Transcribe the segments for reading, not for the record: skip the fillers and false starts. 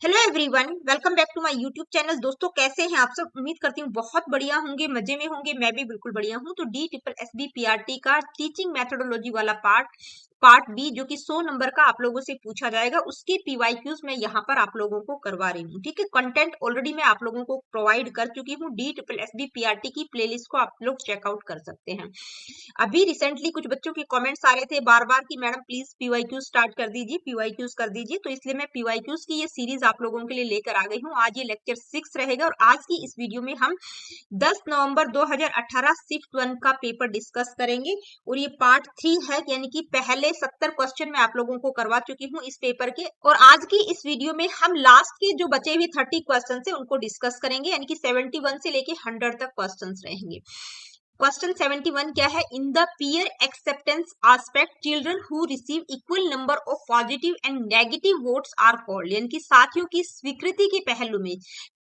Hello everyone, welcome back to my YouTube channel. दोस्तों, कैसे हैं आप सब? उम्मीद करती हूँ बहुत बढ़िया होंगे, मजे में होंगे। मैं भी बिल्कुल बढ़िया हूँ। तो D triple S B PRT का टीचिंग मेथोडोलॉजी वाला पार्ट बी, जो कि 100 नंबर का आप लोगों से पूछा जाएगा, उसके पीवाईक्यूज मैं यहाँ पर आप लोगों को करवा रही हूँ। ठीक है, कंटेंट ऑलरेडी मैं आप लोगों को प्रोवाइड कर चुकी हूँ। D triple S B PRT की प्लेलिस्ट को आप लोग चेकआउट कर सकते हैं। अभी रिसेंटली कुछ बच्चों के कमेंट्स आ रहे थे बार बार कि मैडम प्लीज पीवाईक्यू स्टार्ट कर दीजिए, पीवाईक्यूज कर दीजिए। तो इसलिए मैं पीवाईक्यूज की ये सीरीज आप लोगों के लिए लेकर आ गई हूँ। आज ये लेक्चर 6 रहेगा और आज की इस वीडियो में हम 10 नवंबर 2018 शिफ्ट 1 का पेपर डिस्कस करेंगे और ये पार्ट 3 है, यानी कि पहले 70 क्वेश्चन मैं आप लोगों को करवा चुकी हूँ इस पेपर के। और आज की इस वीडियो में हम लास्ट के जो बचे हुए 30 क्वेश्चन है उनको डिस्कस करेंगे, यानी कि 71 से लेके 100 तक क्वेश्चन रहेंगे। क्वेश्चन 71 क्या है? In the peer acceptance aspect children who receive equal number of positive and negative votes are called, यानी कि साथियों की स्वीकृति के पहलू में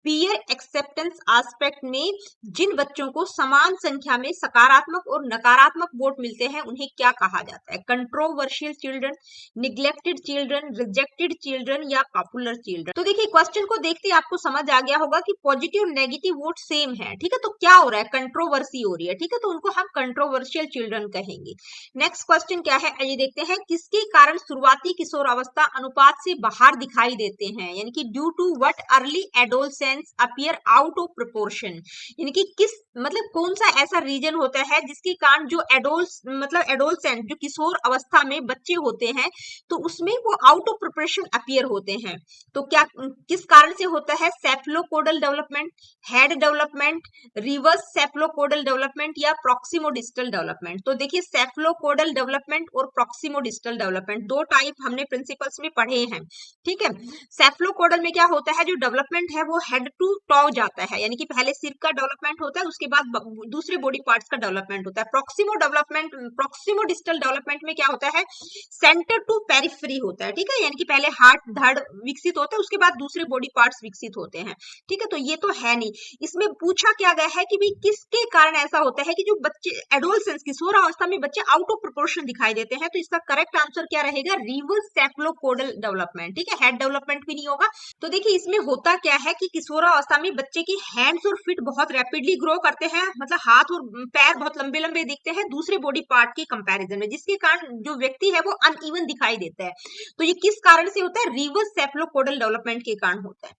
पीयर एक्सेप्टेंस आस्पेक्ट में जिन बच्चों को समान संख्या में सकारात्मक और नकारात्मक वोट मिलते हैं उन्हें क्या कहा जाता है? Controversial children, neglected children, rejected children या पॉपुलर चिल्ड्रन। तो देखिए, क्वेश्चन को देखते ही आपको समझ आ गया होगा कि पॉजिटिव और नेगेटिव वोट सेम है। ठीक है, तो क्या हो रहा है? कंट्रोवर्सी हो रही है। ठीक है, तो उनको हम कंट्रोवर्शियल चिल्ड्रन कहेंगे। नेक्स्ट क्वेश्चन क्या है, आइए देखते हैं। किसके कारण शुरुआती किशोर अवस्था अनुपात से बाहर दिखाई देते हैं, यानी कि due to what early adolescence appear out of proportion, यानी कि किस मतलब कौन सा ऐसा रीजन होता है जिसके कारण जो एडोलसेंट जो किशोर अवस्था में बच्चे होते हैं तो उसमें वो आउट ऑफ प्रोपोर्शन अपीयर होते हैं। तो क्या किस कारण से होता है? Cephalocaudal development, head development, reverse cephalocaudal development या प्रॉक्सिमोडिस्टल डेवलपमेंट। तो देखिए, सेफलोकोडल डेवलपमेंट और प्रॉक्सिमोडिस्टल डेवलपमेंट दो टाइप हमने प्रिंसिपल्स में पढ़े हैं। ठीक है, सेफलोकोडल में क्या होता है? जो डेवलपमेंट है वो हेड टू टॉ जाता है, यानी कि पहले सिर का डेवलपमेंट होता है, उसके बाद दूसरे बॉडी पार्ट्स का डेवलपमेंट होता है। प्रॉक्सिमोडिस्टल डेवलपमेंट में क्या होता है? सेंटर टू पेरिफेरी होता है। ठीक है, यानी कि पहले हार्ट धड़ विकसित होता है, उसके बाद दूसरे बॉडी पार्ट्स विकसित होते हैं। ठीक है, तो ये तो है नहीं। इसमें पूछा क्या गया है कि भाई किसके कारण ऐसा होता है कि जो बच्चे एडोलसेंस किशोर अवस्था में बच्चे आउट ऑफ प्रोपोर्शन दिखाई देते हैं। तो इसका करेक्ट आंसर क्या रहेगा? Reverse cephalocaudal development. ठीक है, हेड डेवलपमेंट भी नहीं होगा। तो देखिए, इसमें होता क्या है कि किशोरावस्था में बच्चे की हैंड्स और फीट बहुत रैपिडली ग्रो करते हैं, मतलब हाथ और पैर बहुत लंबे लंबे दिखते हैं दूसरे बॉडी पार्ट के कंपैरिजन में, जिसके कारण जो व्यक्ति है वो अनइवन दिखाई देता है। तो ये किस कारण से होता है? रिवर्स सेफलोकोडल डेवलपमेंट के कारण होता है।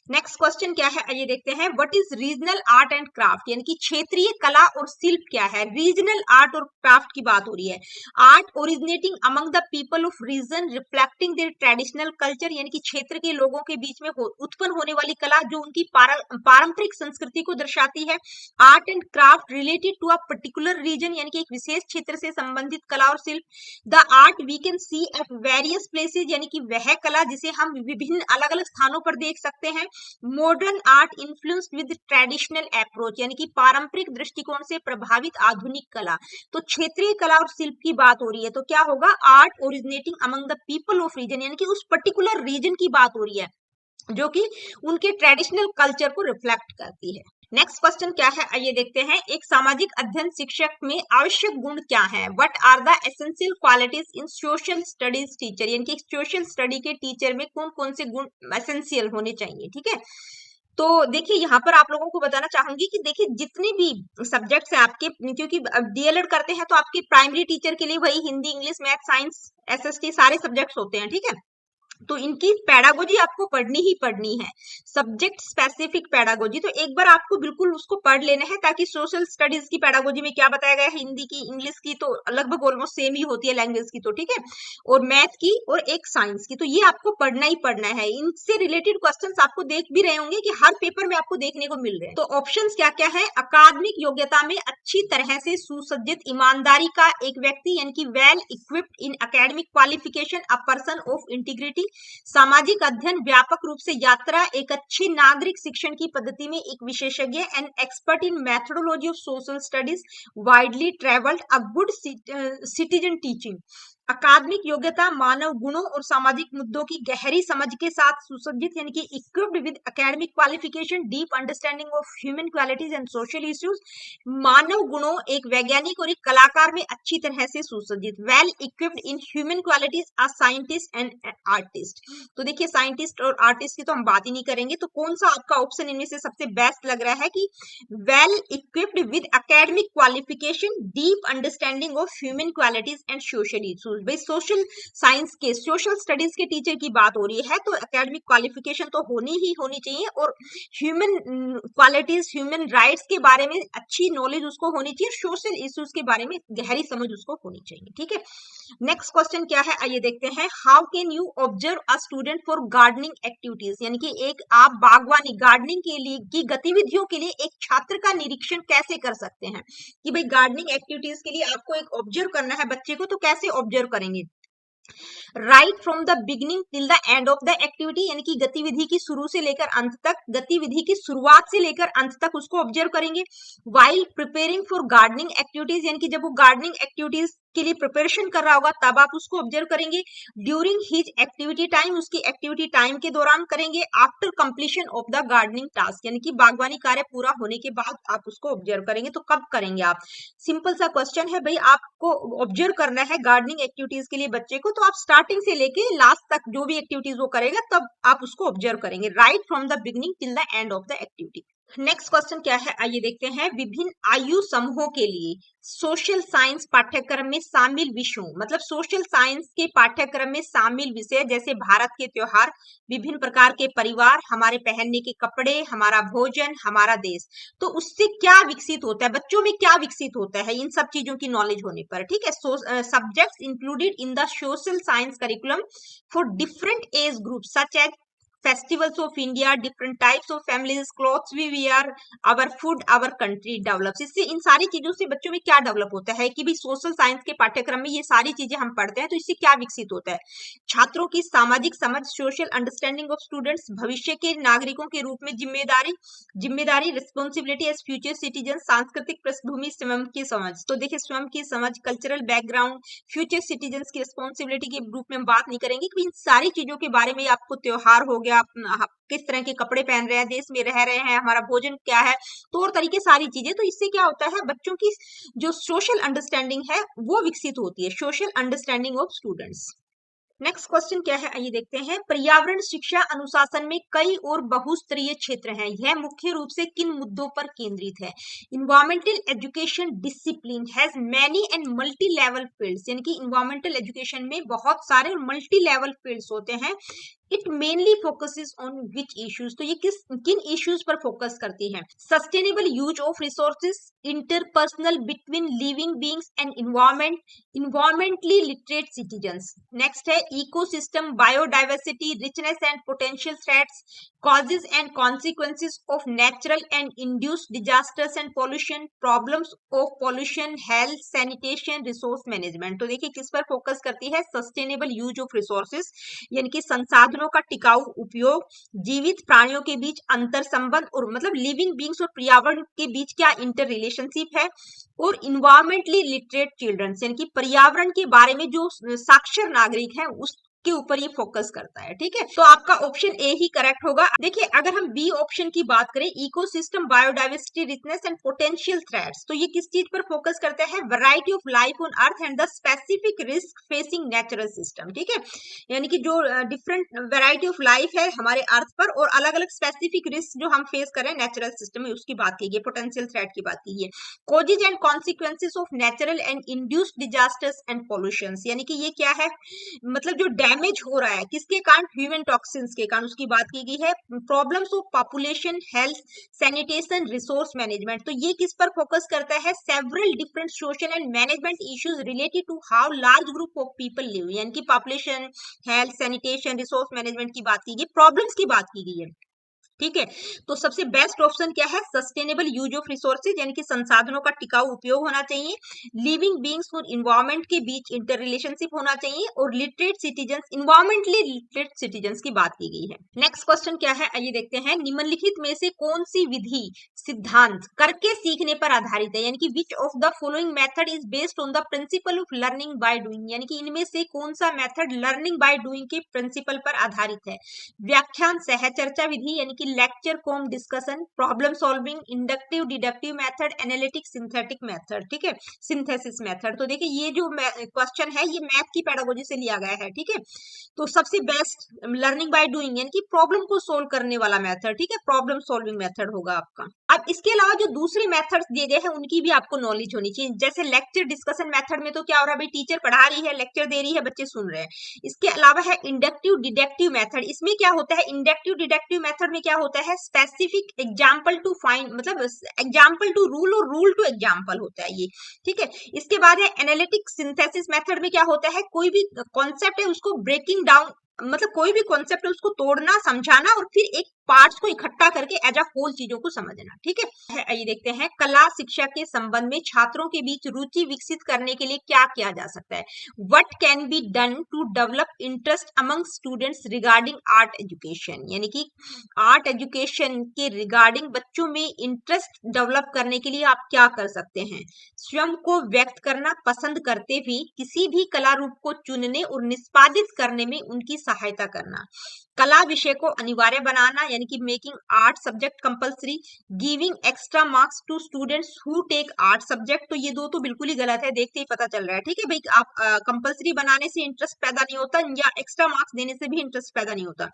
नेक्स्ट क्वेश्चन क्या है, आइए देखते हैं। What is regional art and craft, यानी कि क्षेत्रीय कला और शिल्प क्या है? रीजनल आर्ट और क्राफ्ट की बात हो रही है। Art originating among the people of region reflecting their traditional culture, यानी कि क्षेत्र के लोगों के बीच में उत्पन्न होने वाली कला जो उनकी पारंपरिक संस्कृति को दर्शाती है। Art and craft related to a particular region, यानी कि एक विशेष क्षेत्र से संबंधित कला और शिल्प। The art we can see at various places, यानी कि वह कला जिसे हम विभिन्न अलग अलग स्थानों पर देख सकते हैं। Modern art influenced with traditional approach, यानी कि पारंपरिक दृष्टिकोण से प्रभावित आधुनिक कला। तो क्षेत्रीय कला और शिल्प की बात हो रही है, तो क्या होगा? Art originating among the people of region, यानी कि उस पर्टिकुलर रीजन की बात हो रही है जो कि उनके ट्रेडिशनल कल्चर को रिफ्लेक्ट करती है। नेक्स्ट क्वेश्चन क्या है, आइए देखते हैं। एक सामाजिक अध्ययन शिक्षक में आवश्यक गुण क्या है? What are the essential qualities in social studies teacher, यानी कि सोशल स्टडी के टीचर में कौन कौन से गुण एसेंशियल होने चाहिए? ठीक है, तो देखिए, यहाँ पर आप लोगों को बताना चाहूंगी कि देखिए, जितने भी सब्जेक्ट्स हैं आपके, क्योंकि डीएलएड करते हैं तो आपके प्राइमरी टीचर के लिए वही Hindi, English, math, science, SST सारे सब्जेक्ट्स होते हैं। ठीक है, तो इनकी पैडागोजी आपको पढ़नी ही पढ़नी है, सब्जेक्ट स्पेसिफिक पैडागोजी। तो एक बार आपको बिल्कुल उसको पढ़ लेना है, ताकि सोशल स्टडीज की पैडागोजी में क्या बताया गया है, हिंदी की, इंग्लिश की तो लगभग ऑलमोस्ट सेम ही होती है लैंग्वेज की, तो ठीक है, और मैथ की और एक साइंस की, तो ये आपको पढ़ना ही पढ़ना है। इनसे रिलेटेड क्वेश्चंस आपको देख भी रहे होंगे कि हर पेपर में आपको देखने को मिल रहे हैं। तो ऑप्शंस क्या क्या है? अकादमिक योग्यता में अच्छी तरह से सुसज्जित, ईमानदारी का एक व्यक्ति, यानी कि well equipped in academic qualification, a person of integrity. सामाजिक अध्ययन, व्यापक रूप से यात्रा, एक अच्छी नागरिक शिक्षण की पद्धति में एक विशेषज्ञ, and expert in methodology of social studies, widely travelled, a good citizen teaching. अकादमिक योग्यता मानव गुणों और सामाजिक मुद्दों की गहरी समझ के साथ सुसज्जित यानी कि equipped with academic qualification, deep understanding of human qualities and social issues. मानव गुणों, एक वैज्ञानिक और एक कलाकार में अच्छी तरह से सुसज्जित। Well equipped in human qualities, a scientist and artist. तो देखिए साइंटिस्ट और आर्टिस्ट की तो हम बात ही नहीं करेंगे, तो कौन सा आपका ऑप्शन इनमें से सबसे बेस्ट लग रहा है कि well equipped with academic qualification, deep understanding of human qualities and social issues. भाई सोशल साइंस के, सोशल स्टडीज के टीचर की बात हो रही है तो एकेडमिक क्वालिफिकेशन तो होनी चाहिए, और ह्यूमन क्वालिटीज, ह्यूमन राइट्स के बारे में अच्छी नॉलेज उसको होनी चाहिए, सोशल इश्यूज के बारे में गहरी समझ उसको होनी चाहिए। ठीक है, नेक्स्ट क्वेश्चन क्या है आइए देखते हैं। How can you observe a student for gardening activities, यानी कि एक आप बागवानी, गार्डनिंग के लिए की गतिविधियों के लिए एक छात्र का निरीक्षण कैसे कर सकते हैं कि भाई गार्डनिंग एक्टिविटीज के लिए आपको एक ऑब्जर्व करना है बच्चे को, तो कैसे ऑब्जर्व करेंगे। Right from the beginning till the end of the activity, यानी कि गतिविधि की शुरू से लेकर अंत तक, गतिविधि की शुरुआत से लेकर अंत तक उसको ऑब्जर्व करेंगे। While preparing for gardening activities, यानी कि जब वो गार्डनिंग एक्टिविटीज के लिए प्रिपरेशन कर रहा होगा तब आप उसको ऑब्जर्व करेंगे। ड्यूरिंग हिज एक्टिविटी टाइम, उसकी एक्टिविटी टाइम के दौरान करेंगे। After completion of the gardening task, यानी कि बागवानी कार्य पूरा होने के बाद आप उसको ऑब्जर्व करेंगे। तो कब करेंगे आप, सिंपल सा क्वेश्चन है भाई, आपको ऑब्जर्व करना है गार्डनिंग एक्टिविटीज के लिए बच्चे को, तो आप स्टार्टिंग से लेके लास्ट तक जो भी एक्टिविटीज वो करेगा तब आप उसको ऑब्जर्व करेंगे। Right from the beginning till the end of the activity. Next question क्या है आइए देखते हैं। विभिन्न आयु समूहों के लिए सोशल साइंस पाठ्यक्रम में शामिल विषयों, मतलब सोशल साइंस के पाठ्यक्रम में शामिल विषय जैसे भारत के त्योहार, विभिन्न प्रकार के परिवार, हमारे पहनने के कपड़े, हमारा भोजन, हमारा देश, तो उससे क्या विकसित होता है, बच्चों में क्या विकसित होता है इन सब चीजों की नॉलेज होने पर। ठीक है, subjects included in the social science curriculum for different age group such as festivals of India, different types of families, clothes we wear, our food, our country develops। इससे इन सारी चीजों से बच्चों में क्या डेवलप होता है कि भी सोशल साइंस के पाठ्यक्रम में ये सारी चीजें हम पढ़ते हैं तो इससे क्या विकसित होता है। छात्रों की सामाजिक समझ, सोशल अंडरस्टैंडिंग ऑफ स्टूडेंट्स, भविष्य के नागरिकों के रूप में जिम्मेदारी रिस्पॉन्सिबिलिटी एज फ्यूचर सिटीजन, सांस्कृतिक पृष्ठभूमि, स्वयं की समझ। तो देखिए स्वयं की समझ, कल्चरल बैकग्राउंड, फ्यूचर सिटीजन की रिस्पॉन्सिबिलिटी के रूप में हम बात नहीं करेंगे कि इन सारी चीजों के बारे में आपको त्योहार हो गया, आप किस तरह के कपड़े पहन रहे हैं, देश में रह रहे हैं, हमारा भोजन क्या है, तौर तरीके, सारी चीजें। तो इससे क्या होता है बच्चों की जो सोशल अंडरस्टैंडिंग है वो विकसित होती है, social understanding of students. Next question क्या है आइए देखते हैं। पर्यावरण शिक्षा अनुशासन में कई और बहुस्तरीय क्षेत्र हैं, यह मुख्य रूप से किन मुद्दों पर केंद्रित है। Environmental education discipline has many and multi level fields, यानी कि इन्वायरमेंटल एजुकेशन में बहुत सारे मल्टी लेवल फील्ड्स होते हैं। It mainly focuses on which issues, तो ये किन इश्यूज पर फोकस करती है। Sustainable use of resources, interpersonal between living beings and environment, environmentally literate citizens. Next है ecosystem, biodiversity, richness and potential threats, causes and consequences of natural and induced disasters and pollution, problems of pollution, health, sanitation, resource management। तो देखिए किस पर focus करती है, sustainable use of resources, यानी कि संसाधनों का टिकाऊ उपयोग, जीवित प्राणियों के बीच अंतर संबंध, और मतलब लिविंग बींग्स और पर्यावरण के बीच क्या इंटर रिलेशनशिप है, और इन्वायरमेंटली लिटरेट चिल्ड्रन, यानी कि पर्यावरण के बारे में जो साक्षर नागरिक है उस के ऊपर ये फोकस करता है। ठीक है, तो आपका ऑप्शन ए ही करेक्ट होगा। देखिए अगर हम बी ऑप्शन की बात करें, ecosystem, biodiversity, richness and potential threats, तो ये किस चीज पर फोकस करते हैं, variety of life on earth and the specific risk facing natural system. ठीक है, यानी कि जो डिफरेंट वैरायटी ऑफ लाइफ है हमारे अर्थ पर और अलग अलग स्पेसिफिक रिस्क जो हम फेस करें नेचुरल सिस्टम में, उसकी बात की गई, पोटेंशियल थ्रेट की बात की गई। Causes and consequences of natural and induced disasters and pollution, यानी कि ये क्या है, मतलब जो डैमेज हो रहा है किसके कारण, ह्यूमन टॉक्सिन्स के कारण, उसकी बात की गई है। Problems of population, health, sanitation, resource management, तो ये किस पर फोकस करता है, several different social and management issues related to how large group of people live, यानी कि population, health, sanitation, resource management की बात की गई, प्रॉब्लम्स की बात की गई है। ठीक है। तो सबसे बेस्ट ऑप्शन क्या है? सस्टेनेबल यूज ऑफ रिसोर्सेज, यानी कि संसाधनों का टिकाऊ उपयोग होना चाहिए। लिविंग बींग्स और इन्वायरमेंट के बीच इंटर रिलेशनशिप होना चाहिए, और literate citizens, environmentally literate citizens की बात की गई है। नेक्स्ट क्वेश्चन क्या है, आइए देखते हैं। निम्नलिखित में से कौन सी विधि सिद्धांत करके सीखने पर आधारित है, यानी कि which of the following method is based on the principle of learning by doing, यानी कि इनमें से कौन सा मेथड लर्निंग बाय डूइंग के प्रिंसिपल पर आधारित है? व्याख्यान सह चर्चा विधि, यानी कि lecture com discussion, problem solving, inductive deductive method, analytic synthetic method, ठीक है, सिंथेसिस मेथड। तो देखिए ये जो क्वेश्चन है ये मैथ की पेडागोजी से लिया गया है, ठीक है। तो सबसे बेस्ट लर्निंग बाय डूइंग, यानी कि प्रॉब्लम को सोल्व करने वाला मेथड, ठीक है, प्रॉब्लम सॉल्विंग मेथड होगा आपका। अब इसके अलावा जो दूसरे मेथड्स दिए गए हैं उनकी भी आपको नॉलेज होनी चाहिए। जैसे लेक्चर डिस्कशन मेथड में तो क्या हो रहा है भाई, टीचर पढ़ा रही है, लेक्चर दे रही है, बच्चे सुन रहे हैं। इसके अलावा है इंडक्टिव डिडक्टिव मेथड। इसमें क्या होता है, इंडक्टिव डिडक्टिव मेथड में क्या होता है, स्पेसिफिक एग्जाम्पल टू फाइंड, मतलब एग्जाम्पल टू रूल और रूल टू एग्जाम्पल होता है ये, ठीक है। इसके बाद है एनालिटिक सिंथेसिस मेथड में क्या होता है, कोई भी कॉन्सेप्ट है उसको ब्रेकिंग डाउन, मतलब कोई भी कॉन्सेप्ट है उसको तोड़ना, समझाना और फिर एक पार्ट्स को इकट्ठा करके एज अ होल चीजों को समझना, ठीक है। आइए देखते हैं, कला शिक्षा के संबंध में छात्रों के बीच रुचि विकसित करने के लिए क्या किया जा सकता है? What can be done to develop interest among students regarding art education, यानी कि आर्ट एजुकेशन के रिगार्डिंग बच्चों में इंटरेस्ट डेवलप करने के लिए आप क्या कर सकते हैं? स्वयं को व्यक्त करना पसंद करते हुए किसी भी कला रूप को चुनने और निष्पादित करने में उनकी सहायता करना, कला विषय को अनिवार्य बनाना, यानी कि making art subject compulsory, giving extra marks to students who take art subject. तो ये दो तो बिल्कुल ही गलत है, देखते ही पता चल रहा है, ठीक है भाई। आप कंपलसरी बनाने से इंटरेस्ट पैदा नहीं होता, या एक्स्ट्रा मार्क्स देने से भी इंटरेस्ट पैदा नहीं होता।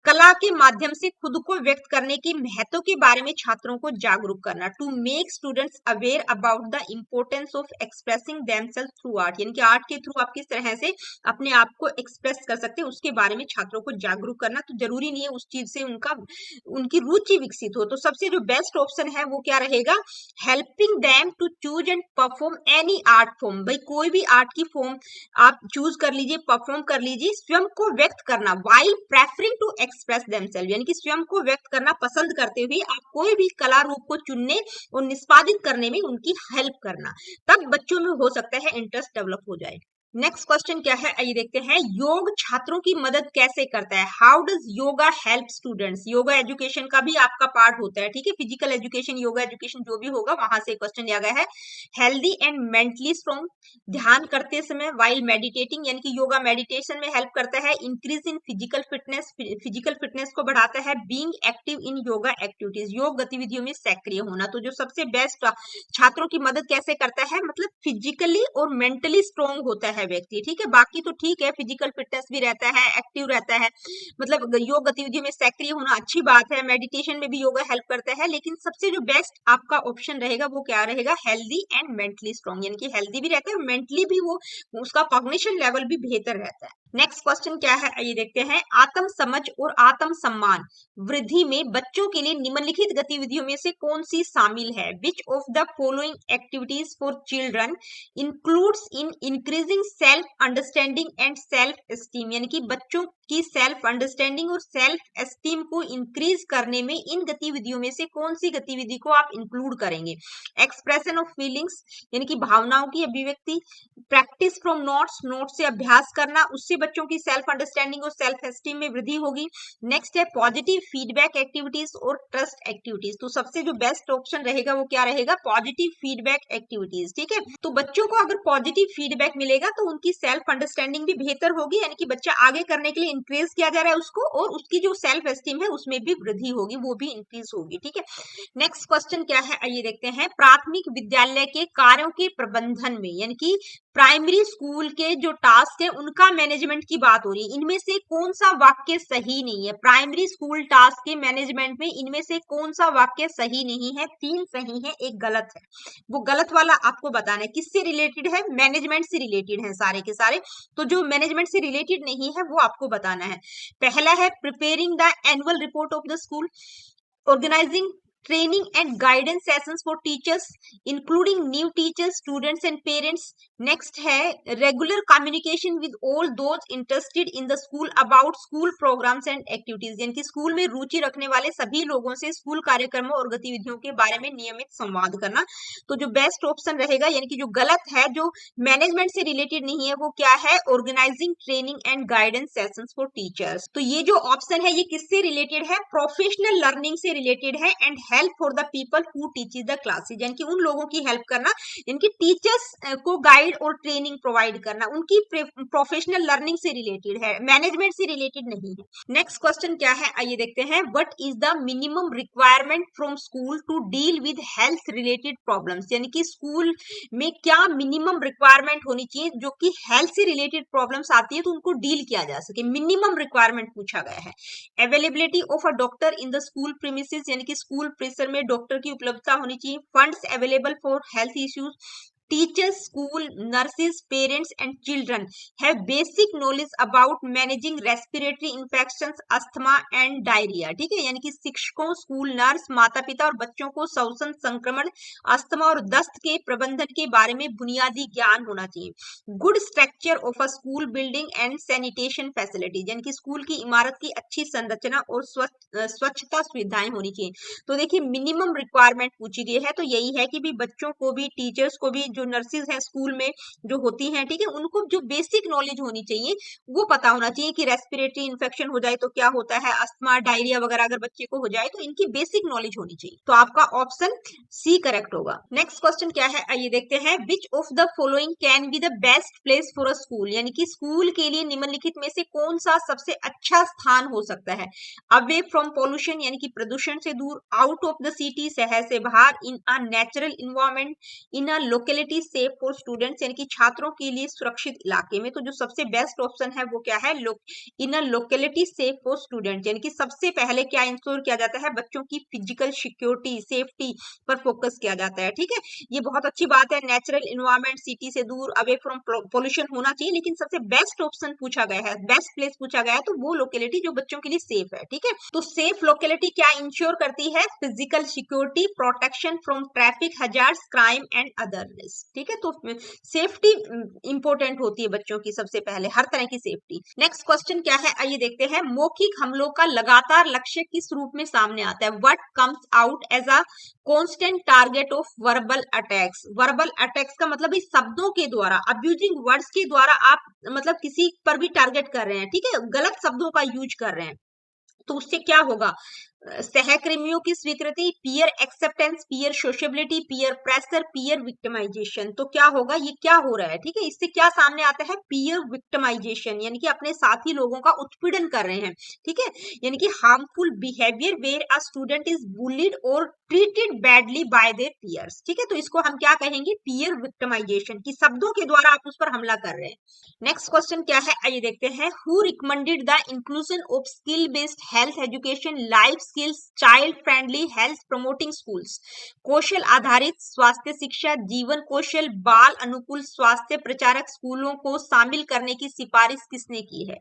कला के माध्यम से खुद को व्यक्त करने के महत्व के बारे में छात्रों को जागरूक करना, to make students aware about the importance of expressing themselves through art, यानी कि आर्ट के थ्रू आप किस तरह से अपने आप को एक्सप्रेस कर सकते हैं उसके बारे में छात्रों को जागरूक करना। तो जरूरी नहीं है उस चीज से उनकी रुचि विकसित हो। तो सबसे जो बेस्ट ऑप्शन है वो क्या रहेगा, helping them to choose and perform any art form. भाई कोई भी आर्ट की फॉर्म आप चूज कर लीजिए, परफॉर्म कर लीजिए, स्वयं को व्यक्त करना, while preferring to express themselves, यानी कि स्वयं को व्यक्त करना पसंद करते हुए आप कोई भी कला रूप को चुनने और निष्पादित करने में उनकी हेल्प करना, तब बच्चों में हो सकता है इंटरेस्ट डेवलप हो जाए। नेक्स्ट क्वेश्चन क्या है, आइए देखते हैं। योग छात्रों की मदद कैसे करता है? How does yoga help students? Yoga education का भी आपका पार्ट होता है, ठीक है, फिजिकल एजुकेशन, योगा एजुकेशन जो भी होगा वहां से क्वेश्चन लिया गया है। हेल्दी एंड मेंटली स्ट्रॉन्ग, ध्यान करते समय वाइल मेडिटेटिंग, यानी कि योगा मेडिटेशन में हेल्प करता है। Increase in physical fitness, physical fitness को बढ़ाता है। Being active in yoga activities, योग गतिविधियों में सक्रिय होना। तो जो सबसे बेस्ट छात्रों की मदद कैसे करता है, मतलब फिजिकली और मेंटली स्ट्रॉन्ग होता है व्यक्ति, ठीक है। बाकी तो ठीक है, फिजिकल फिटनेस भी रहता है, एक्टिव रहता है, मतलब योग गतिविधियों में सक्रिय होना अच्छी बात है। मेडिटेशन में भी योगा हेल्प करता है, लेकिन सबसे जो बेस्ट आपका ऑप्शन रहेगा वो क्या रहेगा, हेल्दी एंड मेंटली स्ट्रॉन्ग, यानी कि हेल्दी भी रहता है और मेंटली भी वो उसका कॉग्निशन लेवल भी बेहतर रहता है। नेक्स्ट क्वेश्चन क्या है, ये देखते हैं। आत्म समझ और आत्म सम्मान वृद्धि में बच्चों के लिए निम्नलिखित गतिविधियों में से कौन सी शामिल है? Which of the following activities for children includes in increasing self understanding and self esteem, यानी कि बच्चों की सेल्फ अंडरस्टैंडिंग और सेल्फ एस्टीम को इंक्रीज करने में इन गतिविधियों में से कौन सी गतिविधि को आप इंक्लूड करेंगे? एक्सप्रेशन ऑफ फीलिंग्स, यानी कि भावनाओं की अभिव्यक्ति। प्रैक्टिस फ्रॉम नोट्स, नोट से अभ्यास करना, उससे बच्चों की सेल्फ अंडरस्टैंडिंग और सेल्फ एस्टीम में वृद्धि होगी। नेक्स्ट है पॉजिटिव फीडबैक एक्टिविटीज और ट्रस्ट एक्टिविटीज। तो सबसे जो बेस्ट ऑप्शन रहेगा वो क्या रहेगा, पॉजिटिव फीडबैक एक्टिविटीज, ठीक है। तो बच्चों को अगर पॉजिटिव फीडबैक मिलेगा तो उनकी सेल्फ अंडरस्टैंडिंग भी बेहतर होगी, यानी कि बच्चा आगे करने के लिए इंक्रेज किया जा रहा है उसको, और उसकी जो सेल्फ एस्टीम है उसमें भी वृद्धि होगी, वो भी इंक्रीज होगी, ठीक है। नेक्स्ट क्वेश्चन क्या है, आइए देखते हैं। प्राथमिक विद्यालय के कार्यों के प्रबंधन में, यानी कि प्राइमरी स्कूल के जो टास्क है उनका मैनेजमेंट की बात हो रही है, इनमें से कौन सा वाक्य सही नहीं है? प्राइमरी स्कूल टास्क के मैनेजमेंट में इनमें से कौन सा वाक्य सही नहीं है? 3 सही है, 1 गलत है। वो गलत वाला आपको बताना है। किससे रिलेटेड है? मैनेजमेंट से रिलेटेड है सारे के सारे। तो जो मैनेजमेंट से रिलेटेड नहीं है वो आपको बताना है। पहला है preparing the annual report of the school, organising training and guidance sessions for teachers including new teachers, students and parents. Next है regular communication with all those interested in the school about school programs and activities, यानी कि school में रुचि रखने वाले सभी लोगों से school कार्यक्रमों और गतिविधियों के बारे में नियमित संवाद करना। तो जो बेस्ट ऑप्शन रहेगा, यानी कि जो गलत है, जो मैनेजमेंट से रिलेटेड नहीं है, वो क्या है, organising training and guidance sessions for teachers. तो ये जो ऑप्शन है ये किससे रिलेटेड है, प्रोफेशनल लर्निंग से रिलेटेड है, and help for the people who teaches the classes, यानी कि उन लोगों की हेल्प करना, इनकी टीचर्स को गाइड और ट्रेनिंग प्रोवाइड करना, उनकी प्रोफेशनल लर्निंग से रिलेटेड है, मैनेजमेंट से रिलेटेड नहीं है। नेक्स्ट क्वेश्चन क्या है, आइए देखते हैं। What is the minimum requirement from school to deal with health related problems, यानी कि स्कूल में क्या मिनिमम रिक्वायरमेंट होनी चाहिए जो कि हेल्थ से रिलेटेड प्रॉब्लम्स आती है तो उनको डील किया जा सके, मिनिमम रिक्वायरमेंट पूछा गया है। Availability of a doctor in the school premises, यानी कि स्कूल परिसर में डॉक्टर की उपलब्धता होनी चाहिए। Funds available for health issues, teachers, school, nurses, parents and children have basic knowledge about managing respiratory infections, asthma and diarrhea। ठीक है, यानी कि शिक्षकों, स्कूल नर्स, माता पिता और बच्चों को श्वसन संक्रमण, अस्थमा और दस्त के प्रबंधन के बारे में बुनियादी ज्ञान होना चाहिए। Good structure of a school building and sanitation facilities, यानी कि स्कूल की इमारत की अच्छी संरचना और स्वच्छता सुविधाएं होनी चाहिए। तो देखिए मिनिमम रिक्वायरमेंट पूछी गई है, तो यही है कि भी बच्चों को भी, टीचर्स को भी, जो नर्सेज हैं स्कूल में जो होती हैं, ठीक है, उनको जो बेसिक नॉलेज होनी चाहिए वो पता होना चाहिए कि रेस्पिरेटरी इन्फेक्शन हो जाए तो क्या होता है, अस्थमा, डायरिया वगैरह अगर बच्चे को हो जाए तो इनकी बेसिक नॉलेज होनी चाहिए। तो आपका ऑप्शन सी करेक्ट होगा। नेक्स्ट क्वेश्चन क्या है, आइए देखते हैं। Which of the following can be the best place for a school, यानी कि स्कूल के लिए निम्नलिखित में से कौन सा सबसे अच्छा स्थान हो सकता है। अवे फ्रॉम पॉल्यूशन, यानी कि प्रदूषण से दूर, आउट ऑफ द सिटी, शहर से बाहर, in a natural environment, in a locality safe for students, यानी कि छात्रों के लिए सुरक्षित इलाके में। तो जो सबसे बेस्ट ऑप्शन है वो क्या है, in a locality safe for students, यानी कि सबसे पहले क्या इंश्योर किया जाता है, बच्चों की फिजिकल सिक्योरिटी, सेफ्टी पर फोकस किया जाता है। ठीक है, ये बहुत अच्छी बात है, नेचुरल इन्वायरमेंट, सिटी से दूर, अवे फ्रॉम पोल्यूशन होना चाहिए, लेकिन सबसे बेस्ट ऑप्शन पूछा गया है, बेस्ट प्लेस पूछा गया है, तो वो लोकेलिटी जो बच्चों के लिए सेफ है। ठीक है, तो सेफ लोकेलिटी क्या इंश्योर करती है, physical security, protection from traffic hazards, crime and other risk. ठीक है, तो सेफ्टी इंपॉर्टेंट होती है बच्चों की, सबसे पहले हर तरह की सेफ्टी। नेक्स्ट क्वेश्चन क्या है, आइए देखते हैं। मौखिक हमलों का लगातार लक्ष्य किस रूप में सामने आता है। What comes out as a constant target of verbal attacks. Verbal attacks का मतलब इस शब्दों के द्वारा, अब्यूजिंग वर्ड्स के द्वारा आप मतलब किसी पर भी टारगेट कर रहे हैं, ठीक है, गलत शब्दों का यूज कर रहे हैं, तो उससे क्या होगा, सहकर्मियों की स्वीकृति, peer acceptance, peer सोशेबिलिटी, peer pressure, peer victimisation. तो क्या होगा, ये क्या हो रहा है, ठीक है, इससे क्या सामने आता है, पीयर विक्टिमाइजेशन, यानी कि अपने साथी लोगों का उत्पीड़न कर रहे हैं। ठीक है, यानी कि harmful behaviour where a student is bullied और treated badly by their peers. ठीक है, तो इसको हम क्या कहेंगे, पीयर विक्टिमाइजेशन, की शब्दों के द्वारा आप उस पर हमला कर रहे हैं। नेक्स्ट क्वेश्चन क्या है, आइए देखते हैं। Who recommended the inclusion of skill based health education, life skills, child friendly health promoting schools. कौशल आधारित स्वास्थ्य शिक्षा, जीवन कौशल, बाल अनुकूल स्वास्थ्य प्रचारक स्कूलों को शामिल करने की सिफारिश किसने की है।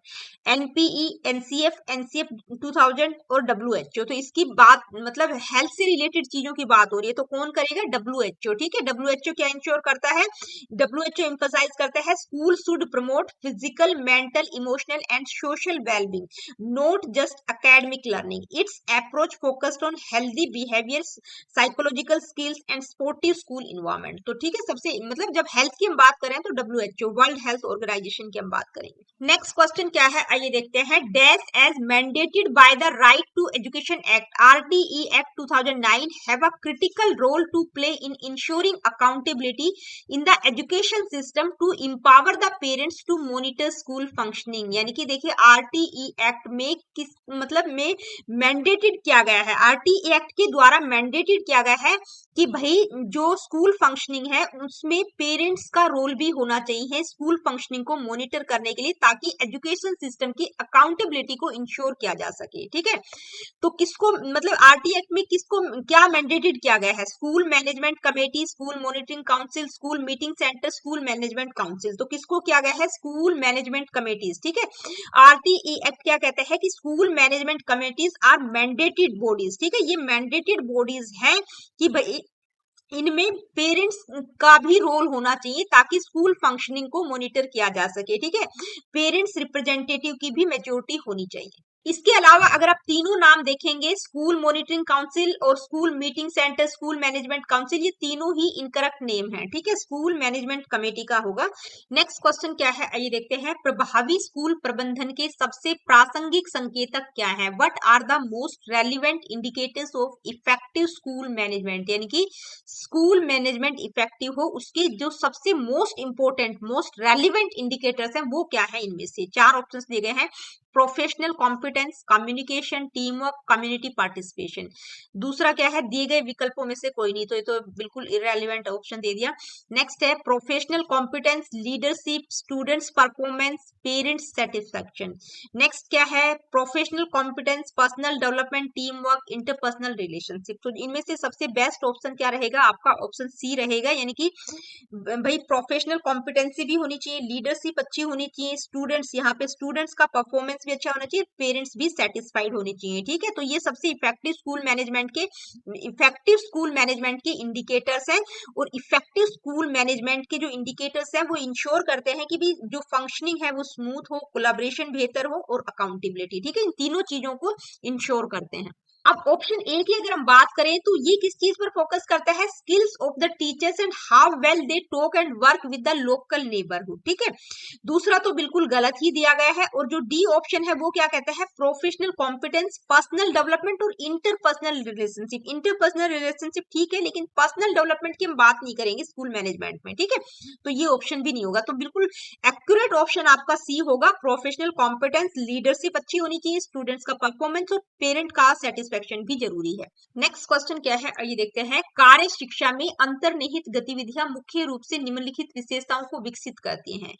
एनपीई, एनसीएफ, एनसीएफ 2000 और डब्ल्यूएचओ। तो इसकी बात मतलब हेल्थ से रिलेटेड चीजों की बात हो रही है, तो कौन करेगा, डब्ल्यूएचओ। ठीक है, डब्ल्यूएचओ क्या इंश्योर करता है, डब्ल्यूएचओ एम्फसाइज करता है school should promote physical, mental, emotional and social wellbeing, not just academic learning. It's approach focused on healthy behaviours, psychological skills and sportive school environment. तो ठीक है, सबसे मतलब जब हेल्थ की हम बात करें तो डब्ल्यूएचओ, वर्ल्ड हेल्थ ऑर्गेनाइजेशन की हम बात करेंगे। नेक्स्ट क्वेश्चन क्या है, आइए देखते हैं। Dash as mandated by the right to education act, RTE act 2009 have a critical role to play in ensuring accountability in the education system to empower the parents to monitor school functioning. यानी कि देखिए RTE act में किस मतलब में mandated किया गया है, आरटीई एक्ट के द्वारा मैंडेटेड किया गया है कि भाई जो स्कूल फंक्शनिंग है उसमें पेरेंट्स का रोल भी होना चाहिए स्कूल फंक्शनिंग को मॉनिटर करने के लिए, ताकि एजुकेशन सिस्टम की अकाउंटेबिलिटी को इंश्योर किया जा सके। ठीक है, तो किसको मतलब आरटीई एक्ट में किसको क्या मैंडेटेड किया गया है, school management committee, school monitoring council, school meeting centre, school management council. तो किसको किया गया है, स्कूल मैनेजमेंट कमेटीज। ठीक है, आरटीई एक्ट क्या कहता है कि school management committees are mandated mandated bodies, ठीक है, ये मैंडेटेड बॉडीज हैं कि भाई इनमें पेरेंट्स का भी रोल होना चाहिए ताकि स्कूल फंक्शनिंग को मॉनिटर किया जा सके, ठीक है। पेरेंट्स रिप्रेजेंटेटिव की भी मेजोरिटी होनी चाहिए। इसके अलावा अगर आप तीनों नाम देखेंगे, स्कूल मॉनिटरिंग काउंसिल और school meeting centre, school management council, ये तीनों ही इनकरेक्ट नेम है, ठीक है, स्कूल मैनेजमेंट कमेटी का होगा। नेक्स्ट क्वेश्चन क्या है, आइए देखते हैं। प्रभावी स्कूल प्रबंधन के सबसे प्रासंगिक संकेतक क्या है? What are the most relevant indicators of effective school management, यानी कि स्कूल मैनेजमेंट इफेक्टिव हो उसके जो सबसे most important, most relevant indicators हैं वो क्या है? इनमें से 4 ऑप्शंस दिए गए हैं। Professional competence, communication, team work, community participation. दूसरा क्या है? दिए गए विकल्पों में से कोई नहीं, तो ये तो बिल्कुल इररेलेवेंट ऑप्शन दे दिया। नेक्स्ट है professional competence, leadership, students performance, parents satisfaction. Next क्या है? Professional competence, personal development, team work, interpersonal relationship. तो इनमें से सबसे बेस्ट ऑप्शन क्या रहेगा? आपका ऑप्शन सी रहेगा, यानी कि भाई प्रोफेशनल कॉम्पिटेंसी भी होनी चाहिए, लीडरशिप अच्छी होनी चाहिए, स्टूडेंट्स, यहाँ पे स्टूडेंट्स का परफॉर्मेंस भी अच्छा होना चाहिए, पेरेंट्स भी सेटिस्फाइड होने चाहिए, ठीक है। तो ये सबसे इफेक्टिव स्कूल मैनेजमेंट के इंडिकेटर्स हैं। और इफेक्टिव स्कूल मैनेजमेंट के जो इंडिकेटर्स हैं वो इंश्योर करते हैं कि भी जो फंक्शनिंग है वो स्मूथ हो, कोलैबोरेशन बेहतर हो और अकाउंटेबिलिटी, ठीक है, इन तीनों चीजों को इंश्योर करते हैं। अब ऑप्शन ए की अगर हम बात करें तो ये किस चीज पर फोकस करता है? Skills of the teachers and how well they talk and work with the local neighbourhood, ठीक है। दूसरा तो बिल्कुल गलत ही दिया गया है। और जो डी ऑप्शन है वो क्या कहता है? प्रोफेशनल कॉम्पिटेंस, पर्सनल डेवलपमेंट और इंटरपर्सनल रिलेशनशिप। इंटरपर्सनल रिलेशनशिप ठीक है, लेकिन पर्सनल डेवलपमेंट की हम बात नहीं करेंगे स्कूल मैनेजमेंट में, ठीक है। तो ये ऑप्शन भी नहीं होगा। तो बिल्कुल एक्यूरेट ऑप्शन आपका सी होगा, प्रोफेशनल कॉम्पिटेंस, लीडरशिप अच्छी होनी चाहिए, स्टूडेंट्स का परफॉर्मेंस और पेरेंट का सेटिस्फेक्शन भी जरूरी है। नेक्स्ट क्वेश्चन क्या है, आइए देखते हैं। कार्य शिक्षा में अंतर्निहित गतिविधियां मुख्य रूप से निम्नलिखित विशेषताओं को विकसित करती हैं,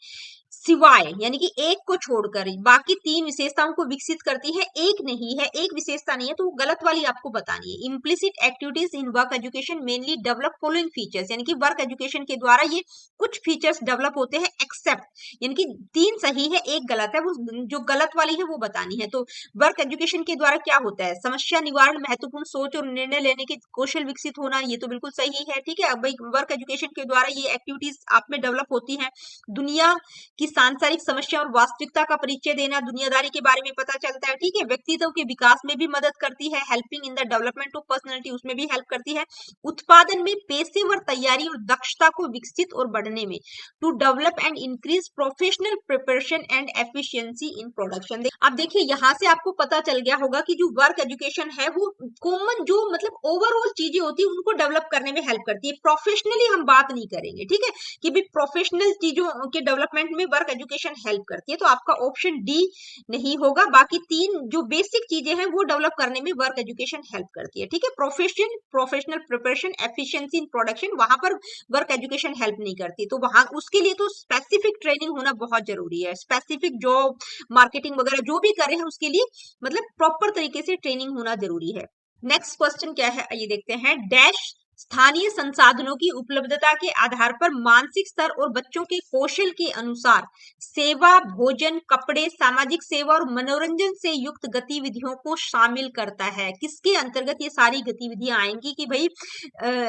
सिवाय, यानी कि एक को छोड़कर बाकी 3 विशेषताओं को विकसित करती है। एक नहीं है, एक विशेषता नहीं है, तो गलत वाली आपको बतानी है। Implicit activities in work education mainly develop following features, यानी कि वर्क एजुकेशन के द्वारा ये कुछ फीचर्स डेवलप होते हैं, एक्सेप्ट, यानी कि 3 सही है, एक गलत है, वो जो गलत वाली है वो बतानी है। तो वर्क एजुकेशन के द्वारा क्या होता है? समस्या निवारण, महत्वपूर्ण सोच और निर्णय लेने के कौशल विकसित होना, ये तो बिल्कुल सही है, ठीक है। अब भाई वर्क एजुकेशन के द्वारा ये एक्टिविटीज आप में डेवलप होती हैं। दुनिया की सांसारिक समस्या और वास्तविकता का परिचय देना, दुनियादारी के बारे में पता चलता है, ठीक है। व्यक्तित्व के विकास में भी मदद करती है, helping in the development of personality, उसमें भी हेल्प करती है। उत्पादन में पेशेवर तैयारी और दक्षता को विकसित और बढ़ने में, to develop and increase professional preparation and efficiency in production. अब देखिए यहाँ से आपको पता चल गया होगा कि जो वर्क एजुकेशन है वो कॉमन जो मतलब ओवरऑल चीजें होती है उनको डेवलप करने में हेल्प करती है। प्रोफेशनली हम बात नहीं करेंगे, ठीक है, कि भी प्रोफेशनल चीजों के डेवलपमेंट में वर्क एजुकेशन हेल्प करती है। तो आपका ऑप्शन डी नहीं होगा, बाकी 3 जो बेसिक चीजें हैं वो डेवलप करने में वर्क एजुकेशन हेल्प करती है, ठीक है। Professional preparation, efficiency in production, वहां पर वर्क एजुकेशन हेल्प नहीं करती। तो वहां उसके लिए तो स्पेसिफिक ट्रेनिंग होना बहुत जरूरी है। स्पेसिफिक जॉब मार्केटिंग वगैरह जो भी कर रहे हैं उसके लिए मतलब प्रॉपर तरीके से ट्रेनिंग होना जरूरी है। नेक्स्ट क्वेश्चन क्या है, आइए देखते हैं। डैश स्थानीय संसाधनों की उपलब्धता के आधार पर मानसिक स्तर और बच्चों के कौशल के अनुसार सेवा, भोजन, कपड़े, सामाजिक सेवा और मनोरंजन से युक्त गतिविधियों को शामिल करता है। किसके अंतर्गत ये सारी गतिविधियां आएंगी? कि भाई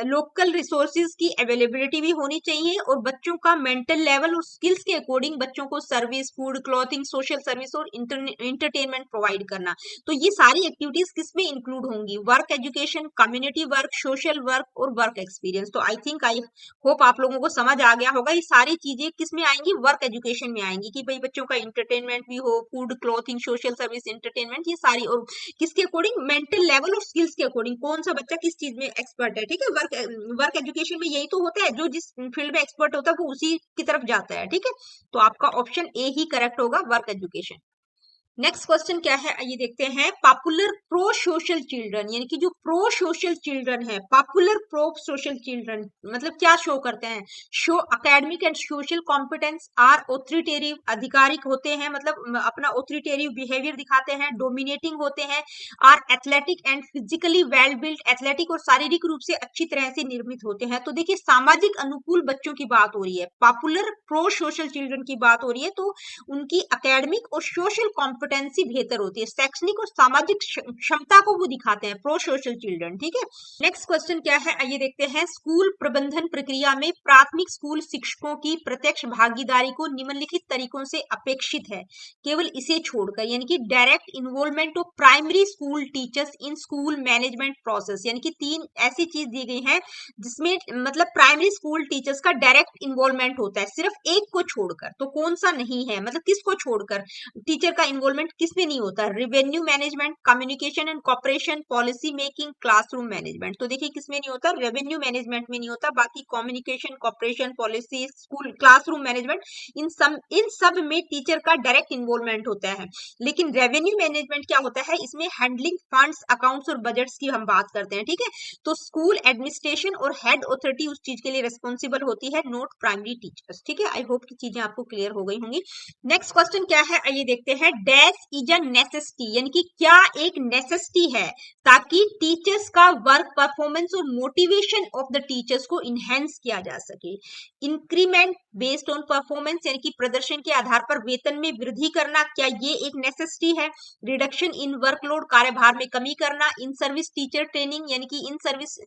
लोकल रिसोर्सेज की अवेलेबिलिटी भी होनी चाहिए और बच्चों का मेंटल लेवल और स्किल्स के अकॉर्डिंग बच्चों को service, food, clothing, social service और इंटरटेनमेंट प्रोवाइड करना। तो ये सारी एक्टिविटीज किसमें इंक्लूड होंगी? Work education, community work, social work और वर्क एक्सपीरियंस। तो आई थिंक, आई होप आप लोगों को समझ आ गया होगा ये सारी चीजें किसमें आएंगी? वर्क एजुकेशन में आएंगी, कि भाई बच्चों का इंटरटेनमेंट भी हो, food, clothing, social service, entertainment, ये सारी, और किसके अकॉर्डिंग? मेंटल लेवल और स्किल्स के अकॉर्डिंग, कौन सा बच्चा किस चीज में एक्सपर्ट है, ठीक है। वर्क एजुकेशन में यही तो होता है, जो जिस फील्ड में एक्सपर्ट होता है वो उसी की तरफ जाता है, ठीक है। तो आपका ऑप्शन ए ही करेक्ट होगा, वर्क एजुकेशन। नेक्स्ट क्वेश्चन क्या है, ये देखते हैं। पॉपुलर प्रो सोशल चिल्ड्रन, यानी कि जो प्रो सोशल चिल्ड्रन है, पॉपुलर प्रो सोशल चिल्ड्रन मतलब क्या शो करते हैं? Show academic and social competence, are authoritative, आधिकारिक होते हैं, मतलब अपना ऑथोरिटेटिव बिहेवियर दिखाते हैं, डोमिनेटिंग होते हैं, are athletic and physically well build, athletic और शारीरिक रूप से अच्छी तरह से निर्मित होते हैं। तो देखिए सामाजिक अनुकूल बच्चों की बात हो रही है, पॉपुलर प्रो सोशल चिल्ड्रन की बात हो रही है, तो उनकी एकेडमिक और सोशल कॉम्पिटेंस कॉम्पिटेंसी बेहतर होती है, शैक्षणिक और सामाजिक क्षमता को वो दिखाते हैं, प्रो सोशल चिल्ड्रन। ठीक है, नेक्स्ट क्वेश्चन क्या है आइए देखते हैं। स्कूल प्रबंधन प्रक्रिया में प्राथमिक स्कूल शिक्षकों की प्रत्यक्ष भागीदारी को निम्नलिखित तरीकों से अपेक्षित है, केवल इसे छोड़कर, यानी कि direct involvement of primary school teachers in school management process, यानी कि 3 ऐसी चीज दी गई है जिसमें मतलब प्राइमरी स्कूल टीचर्स का डायरेक्ट इन्वॉल्वमेंट होता है, सिर्फ एक को छोड़कर। तो कौन सा नहीं है, मतलब किसको छोड़कर टीचर का इन्वॉल्वमेंट किसमें नहीं होता? Revenue management, communication and cooperation, policy making, classroom management. तो देखिए किसमें नहीं होता? रेवेन्यू मैनेजमेंट में नहीं होता, बाकी communication, cooperation, policy, school classroom management, इन सब में टीचर का डायरेक्ट इन्वॉल्वमेंट होता है। लेकिन रेवेन्यू मैनेजमेंट क्या होता है? इसमें हैंडलिंग फंड्स, अकाउंट्स और बजट्स की हम बात करते हैं। ठीक है, तो स्कूल एडमिनिस्ट्रेशन और हेड अथॉरिटी उस चीज के लिए रिस्पॉन्सिबल होती है, नॉट प्राइमरी टीचर्स। ठीक है, आई होप की चीजें आपको क्लियर हो गई होंगी। नेक्स्ट क्वेश्चन क्या है आइए देखते हैं। डैश इज अ नेसेसिटी, यानी कि क्या एक नेसेसिटी है ताकि टीचर्स का वर्क परफॉर्मेंस और मोटिवेशन ऑफ द टीचर्स को इनहेंस किया जा सके। इंक्रीमेंट बेस्ड ऑन परफॉर्मेंस, यानी कि प्रदर्शन के आधार पर वेतन में वृद्धि करना, क्या ये एक नेसेसिटी है? रिडक्शन इन वर्कलोड, कार्यभार में कमी करना। इन सर्विस टीचर ट्रेनिंग, यानी कि इन सर्विस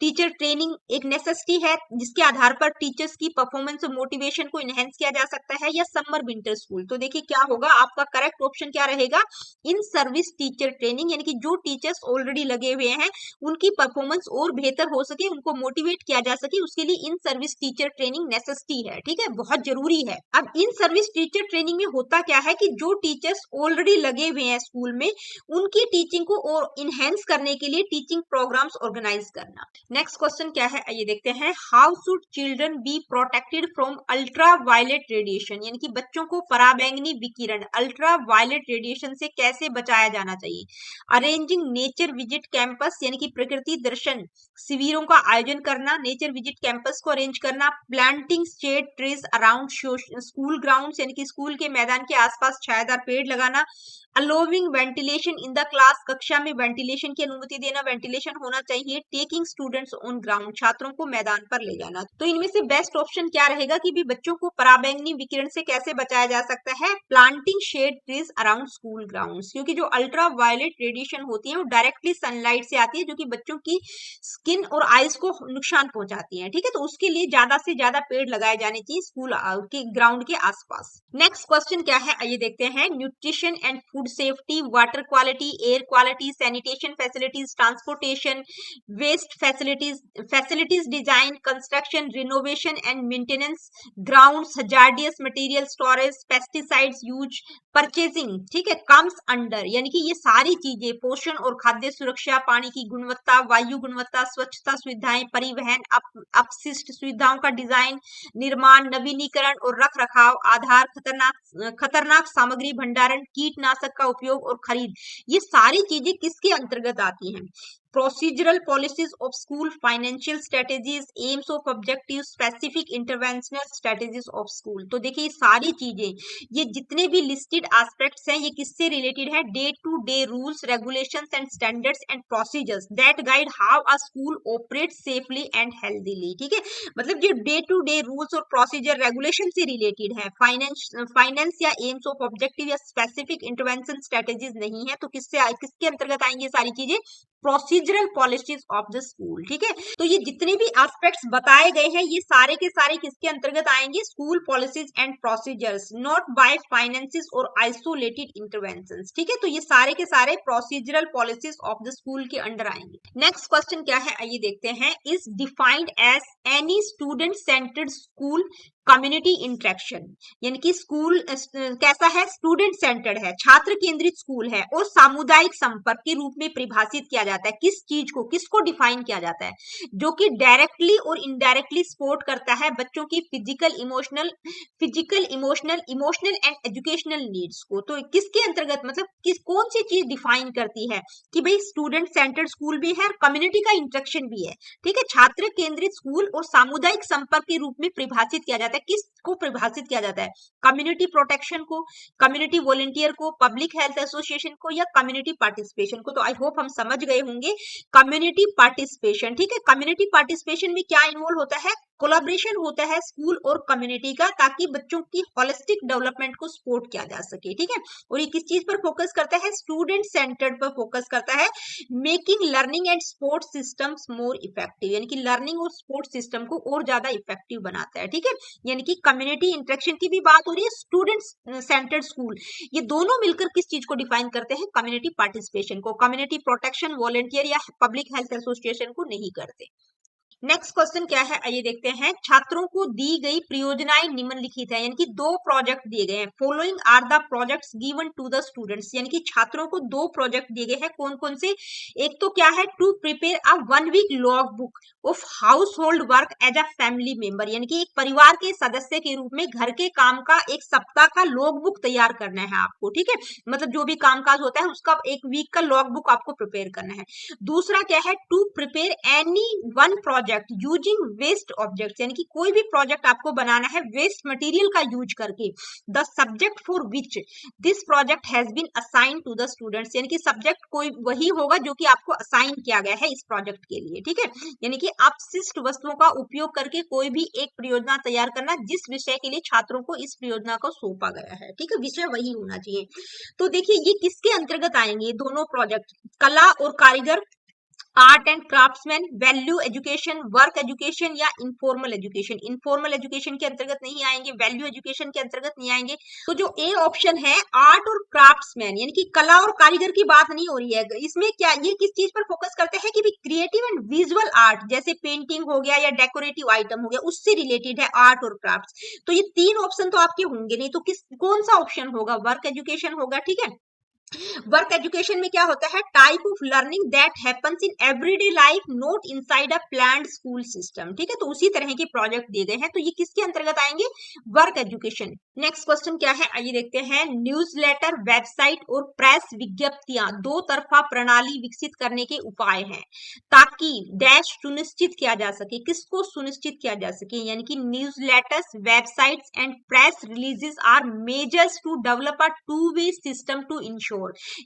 टीचर ट्रेनिंग एक नेसेसिटी है जिसके आधार पर टीचर्स की परफॉर्मेंस और मोटिवेशन को इनहेंस किया जा सकता है। या समर विंटर स्कूल, तो देखिए क्या होगा आपका करेक्ट ऑप्शन क्या रहेगा? इन सर्विस टीचर ट्रेनिंग, यानी कि जो टीचर्स ऑलरेडी लगे हुए हैं उनकी परफॉर्मेंस और बेहतर हो सके, उनको मोटिवेट किया जा सके, उसके लिए in service teacher training necessity है। ठीक है, बहुत जरूरी है। अब इन सर्विस टीचर ट्रेनिंग में होता क्या है कि जो टीचर्स ऑलरेडी लगे हुए हैं स्कूल में उनकी टीचिंग को और इनहेंस करने के लिए टीचिंग प्रोग्राम्स ऑर्गेनाइज करना। नेक्स्ट क्वेश्चन क्या है आइए देखते हैं। How should children be protected from ultra violet radiation, यानी कि बच्चों को पराबैंगनी विकिरण, अल्ट्रा वायलेट रेडिएशन से कैसे बचाया जाना चाहिए? अरेंजिंग नेचर विजिट कैंपस, यानी कि प्रकृति दर्शन शिविरों का आयोजन करना, नेचर विजिट कैंपस को अरेंज करना। Planting shade trees around school grounds, यानी कि स्कूल के मैदान के आसपास छायादार पेड़ लगाना। Allowing ventilation in the class, कक्षा में वेंटिलेशन की अनुमति देना, वेंटिलेशन होना चाहिए। टेकिंग स्टूडेंट्स ऑन ग्राउंड, छात्रों को मैदान पर ले जाना। तो इनमें से बेस्ट ऑप्शन क्या रहेगा कि भी बच्चों को पराबैंगनी विकिरण से कैसे बचाया जा सकता है? Planting shade trees around school grounds, क्योंकि जो अल्ट्रा वायलेट रेडिएशन होती है वो डायरेक्टली सनलाइट से आती है जो कि बच्चों की स्किन और आईज को नुकसान पहुंचाती है। ठीक है, तो उसके लिए ज्यादा से ज्यादा पेड़ लगाए जाने चाहिए स्कूल के ग्राउंड के आसपास। नेक्स्ट क्वेश्चन क्या है आइए देखते हैं। Nutrition and food safety, water quality, air quality, sanitation facilities, transportation, waste facilities design, construction, renovation and maintenance, grounds, hazardous material storage, pesticides use, purchasing. ठीक है, कम्स अंडर, यानी कि ये सारी चीजें पोषण और खाद्य सुरक्षा, पानी की गुणवत्ता, वायु गुणवत्ता, स्वच्छता सुविधाएं, परिवहन, अपशिष्ट सुविधाओं का डिजाइन, निर्माण, नवीनीकरण और रख रखाव, आधार, खतरनाक सामग्री भंडारण, कीटनाशक का उपयोग और खरीद, ये सारी चीजें किसके अंतर्गत आती हैं? Procedural policies of school, financial strategies, AIIMS of objective, specific interventional strategies of school. तो देखिए ये सारी चीजें, ये जितने भी लिस्टेड एस्पेक्ट्स हैं ये किससे रिलेटेड है? Day to day rules, regulations and standards and procedures that guide how a school operates safely and healthily. ठीक है, मतलब जो डे टू डे रूल्स और प्रोसीजर रेगुलेशन से रिलेटेड है, फाइनेंस या एम्स ऑफ ऑब्जेक्टिव या स्पेसिफिक इंटरवेंशन स्ट्रेटेजीज नहीं है, तो किसके अंतर्गत आएंगे सारी चीजें? Procedural policies of the school. ठीक है, तो ये जितने भी एस्पेक्ट्स बताए गए हैं ये सारे के सारे किसके अंतर्गत आएंगे? School policies and procedures, not by finances और आइसोलेटेड इंटरवेंशंस। ठीक है, तो ये सारे के सारे procedural policies of the school के अंडर आएंगे। नेक्स्ट क्वेश्चन क्या है आइए देखते हैं। Is defined as any student centered school community interaction, यानी कि स्कूल कैसा है? स्टूडेंट सेंटर्ड है, छात्र केंद्रित स्कूल है और सामुदायिक संपर्क के रूप में परिभाषित किया जाता है। किस चीज को, किसको डिफाइन किया जाता है? जो कि डायरेक्टली और इनडायरेक्टली सपोर्ट करता है बच्चों की physical emotional and educational needs को। तो किसके अंतर्गत, मतलब कौन सी चीज डिफाइन करती है कि भाई स्टूडेंट सेंटर्ड स्कूल भी है और कम्युनिटी का इंटरेक्शन भी है। ठीक है, छात्र केंद्रित स्कूल और सामुदायिक संपर्क के रूप में परिभाषित किया जाता है। किसको परिभाषित किया जाता है? कम्युनिटी प्रोटेक्शन को, कम्युनिटी वॉलंटियर को, पब्लिक हेल्थ एसोसिएशन को या कम्युनिटी पार्टिसिपेशन को। तो आई होप हम समझ गए होंगे कम्युनिटी पार्टिसिपेशन। ठीक है, कम्युनिटी पार्टिसिपेशन में क्या इन्वॉल्व होता है? कोलैबोरेशन होता है स्कूल और कम्युनिटी का, ताकि बच्चों की होलिस्टिक डेवलपमेंट को सपोर्ट किया जा सके, ठीक है। और ये किस चीज पर फोकस करता है, स्टूडेंट सेंटर्ड पर फोकस करता है, making learning and sports systems more effective, यानी कि लर्निंग और स्पोर्ट्स सिस्टम को और ज्यादा इफेक्टिव बनाता है, ठीक है। यानी कि कम्युनिटी इंटरेक्शन की भी बात हो रही है, स्टूडेंट सेंटर्ड स्कूल, ये दोनों मिलकर किस चीज को डिफाइन करते हैं, कम्युनिटी पार्टिसिपेशन को, कम्युनिटी प्रोटेक्शन वॉलंटियर या पब्लिक हेल्थ एसोसिएशन को नहीं करते। नेक्स्ट क्वेश्चन क्या है, आइए देखते हैं। छात्रों को दी गई परियोजनाएं निम्नलिखित है, यानी कि 2 प्रोजेक्ट दिए गए हैं। Following are the projects given to the students, यानी कि छात्रों को 2 प्रोजेक्ट दिए गए हैं। कौन कौन से, एक तो क्या है, to prepare a 1 week log book of household work as a family member, यानी कि एक परिवार के सदस्य के रूप में घर के काम का एक सप्ताह का लॉग बुक तैयार करना है आपको, ठीक है। मतलब जो भी कामकाज होता है उसका एक वीक का लॉग बुक आपको प्रिपेयर करना है। दूसरा क्या है, to prepare any one project using waste objects, यानी कि कोई भी प्रोजेक्ट आपको बनाना है वेस्ट मटेरियल का यूज करके। The subject for which this project has been assigned to the students, यानी कि सब्जेक्ट कोई वही होगा जो कि आपको असाइन किया गया है इस प्रोजेक्ट के लिए, ठीक है। यानी कि अपशिष्ट वस्तुओं का उपयोग करके कोई भी एक परियोजना तैयार करना जिस विषय के लिए छात्रों को इस परियोजना को सौंपा गया है, ठीक है, विषय वही होना चाहिए। तो देखिए ये किसके अंतर्गत आएंगे ये दोनों प्रोजेक्ट, कला और कारीगर, art and craftsman, value education, work education या इनफॉर्मल एजुकेशन। इनफॉर्मल एजुकेशन के अंतर्गत नहीं आएंगे, वैल्यू एजुकेशन के अंतर्गत नहीं आएंगे। तो जो ए ऑप्शन है आर्ट और क्राफ्ट्समैन, यानी कि कला और कारीगर की बात नहीं हो रही है इसमें। क्या ये किस चीज पर फोकस करते हैं कि क्रिएटिव एंड विजुअल आर्ट, जैसे पेंटिंग हो गया या डेकोरेटिव आइटम हो गया, उससे रिलेटेड है आर्ट और क्राफ्ट। तो ये 3 ऑप्शन तो आपके होंगे नहीं, तो कौन सा ऑप्शन होगा, वर्क एजुकेशन होगा, ठीक है। वर्क एजुकेशन में क्या होता है, type of learning that happens in everyday life not inside a planned school system, ठीक है। तो उसी तरह के प्रोजेक्ट दिए गए हैं, तो ये किसके अंतर्गत आएंगे, वर्क एजुकेशन। नेक्स्ट क्वेश्चन क्या है, आइए देखते हैं। न्यूज़लेटर, वेबसाइट और प्रेस विज्ञप्तियां 2 तरफा प्रणाली विकसित करने के उपाय हैं ताकि डैश सुनिश्चित किया जा सके, किसको सुनिश्चित किया जा सके, यानी कि newsletters, websites and press releases are measures to develop a two way system to ensure,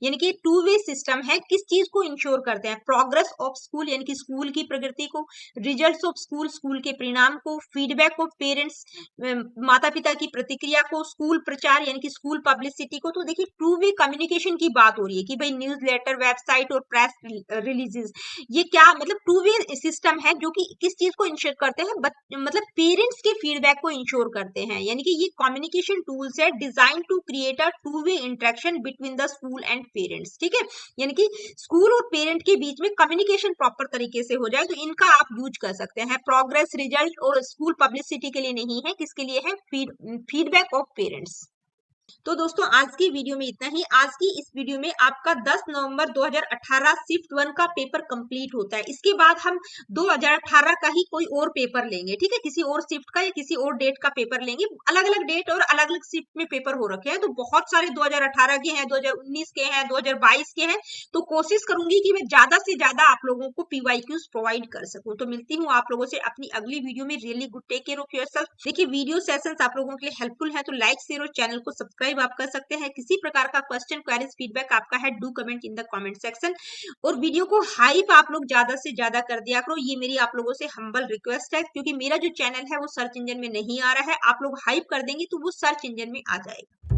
यानी कि 2-वे सिस्टम है, किस चीज को इंश्योर करते हैं, प्रोग्रेस ऑफ स्कूल, यानी कि स्कूल की प्रगति को, रिजल्ट्स ऑफ स्कूल, स्कूल के परिणाम को, फीडबैक ऑफ पेरेंट्स, माता पिता की प्रतिक्रिया को, स्कूल प्रचार यानी कि स्कूल पब्लिसिटी को। तो देखिए 2-वे कम्युनिकेशन की बात हो रही है कि भाई न्यूज़लेटर, वेबसाइट और प्रेस रिलीजेस, ये क्या मतलब 2-वे सिस्टम है जो कि किस चीज को इंश्योर करते हैं, मतलब पेरेंट्स के फीडबैक को इंश्योर करते हैं, यानी कि ये कम्युनिकेशन टूल्स है design to create a two way interaction between the school and parents, ठीक है। यानी कि स्कूल और पेरेंट के बीच में कम्युनिकेशन प्रॉपर तरीके से हो जाए, तो इनका आप यूज कर सकते हैं। प्रोग्रेस, रिजल्ट और स्कूल पब्लिसिटी के लिए नहीं है, किसके लिए है, फीडबैक ऑफ पेरेंट्स। तो दोस्तों आज की वीडियो में इतना ही। आज की इस वीडियो में आपका 10 नवंबर 2018 शिफ्ट 1 का पेपर कंप्लीट होता है। इसके बाद हम 2018 का ही कोई और पेपर लेंगे, ठीक है, किसी और शिफ्ट का या किसी और डेट का पेपर लेंगे। अलग अलग डेट और अलग अलग शिफ्ट में पेपर हो रखे हैं, तो बहुत सारे 2018 के हैं, 2019 के हैं, 2022 के हैं। तो कोशिश करूंगी कि मैं ज्यादा से ज्यादा आप लोगों को PYQs प्रोवाइड कर सकूं। तो मिलती हूँ आप लोगों से अपनी अगली वीडियो में। Really good, take care of yourself. देखिए वीडियो सेशंस आप लोगों के लिए हेल्पफुल है, तो लाइक, शेयर और चैनल को सब्सक्राइब आप कर सकते हैं। किसी प्रकार का क्वेश्चन, क्वेरीज, फीडबैक आपका है, do comment in the comment section. और वीडियो को हाइप आप लोग ज्यादा से ज्यादा कर दिया करो, ये मेरी आप लोगों से हम्बल रिक्वेस्ट है, क्योंकि मेरा जो चैनल है वो सर्च इंजन में नहीं आ रहा है। आप लोग हाइप कर देंगे तो वो सर्च इंजन में आ जाएगा।